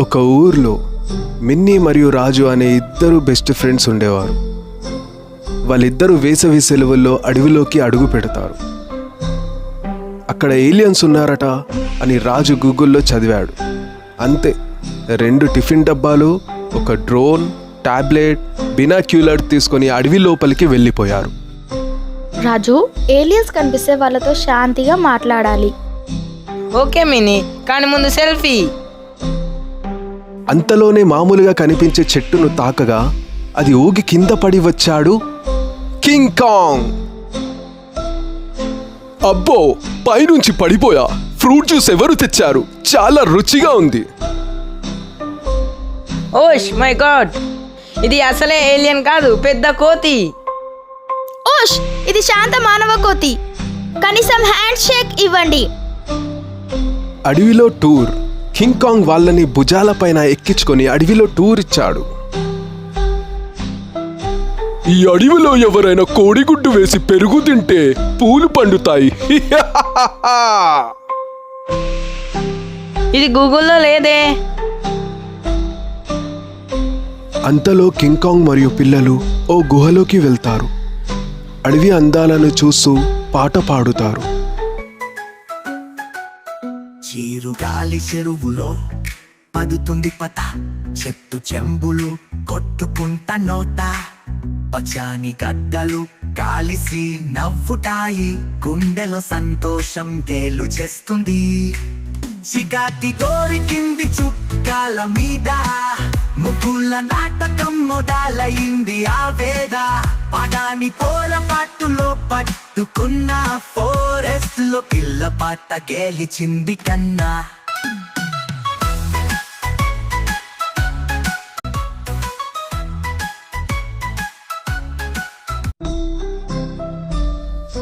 ఒక ఊర్లో మిన్నీ మరియు రాజు అనే ఇద్దరు బెస్ట్ ఫ్రెండ్స్ ఉండేవారు. వాళ్ళిద్దరూ వేసవి సెలవుల్లో అడవిలోకి అడుగు పెడతారు. అక్కడ ఏలియన్స్ ఉన్నారట అని రాజు గూగుల్లో చదివాడు. అంతే, 2 టిఫిన్ డబ్బాలు, ఒక డ్రోన్, టాబ్లెట్, బినాక్యులర్ తీసుకొని అడవి లోపలికి వెళ్ళిపోయారు. రాజు, ఏలియన్స్ కనిపిస్తే వాళ్ళతో శాంతిగా మాట్లాడాలి. ఓకే మినీ, కానీ ముందు సెల్ఫీ. అంతలోనే మామూలుగా కనిపించే చెట్టును తాకగా అది ఊగి కింద పడి వచ్చాడు కింగ్ కాంగ్. అబ్బో, పైనుంచి పడిపోయా. ఫ్రూట్ జ్యూస్ ఎవరు తెచ్చారు? చాలా రుచిగా ఉంది. ఓష్ మై గాడ్, ఇది అసలే ఏలియన్ కాదు, పెద్ద కోతి. ఓష్, ఇది శాంత మానవ కోతి. కనీసం హ్యాండ్ షేక్ ఇవ్వండి. అడవిలో టూర్. కింగ్ కాంగ్ వాళ్ళని భుజాలపైన ఎక్కించుకొని అడవిలో టూర్ ఇచ్చాడు. ఈ అడవిలో ఎవరైనా కోడిగుడ్డు వేసి పెరుగు తింటే పూలు పండుతాయి. ఇది గూగుల్లో లేదే. అంతలో కింగ్ కాంగ్ మరియు పిల్లలు ఓ గుహలోకి వెళ్తారు. అడవి అందాలను చూస్తూ పాట పాడుతారు. చీరుగాలి చెరువులో పదుతుంది పత, చెట్టు చెంబులు కొట్టుకుంటా నోట, పచాని గడ్డలు కాలిసి నవ్వుతాయి, గుండెలో సంతోషం తేలు చేస్తుంది. చిగాటి దొరికింది చుక్కాల మీద, ముగ్గుల నాటకం మొదలైంది ఆవేద. పడాని పోల పట్టులో పట్టుకున్న ఫారెస్ట్ లో పిల్ల పాట గెలిచింది కన్నా.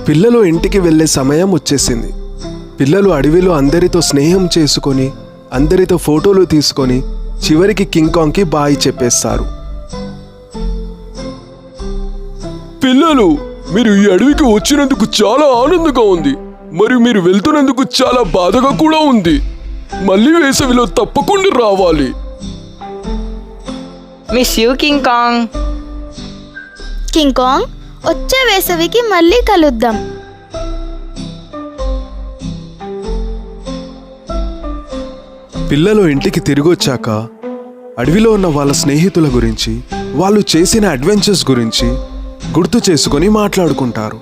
పిల్లలు ఇంటికి వెళ్ళే సమయం వచ్చేసింది. పిల్లలు అడవిలో అందరితో స్నేహం చేసుకొని, అందరితో ఫోటోలు తీసుకొని చివరికి కింగ్ కాంగ్కి బాయ్ చెప్పేస్తారు. పిల్లలు, మీరు ఈ అడవికి వచ్చినందుకు చాలా ఆనందంగా ఉంది. మరియు మీరు వెళ్తున్నందుకు చాలా బాధగా కూడా ఉంది. మళ్ళీ వేసవిలో తప్పకుండా రావాలి. Miss you king Kong. King Kong, వచ్చే వేసవికి మళ్ళీ కలుద్దాం. పిల్లలు ఇంటికి తిరిగొచ్చాక అడవిలో ఉన్న వాళ్ళ స్నేహితుల గురించి, వాళ్ళు చేసిన అడ్వెంచర్స్ గురించి గుర్తు చేసుకొని మాట్లాడుకుంటారు.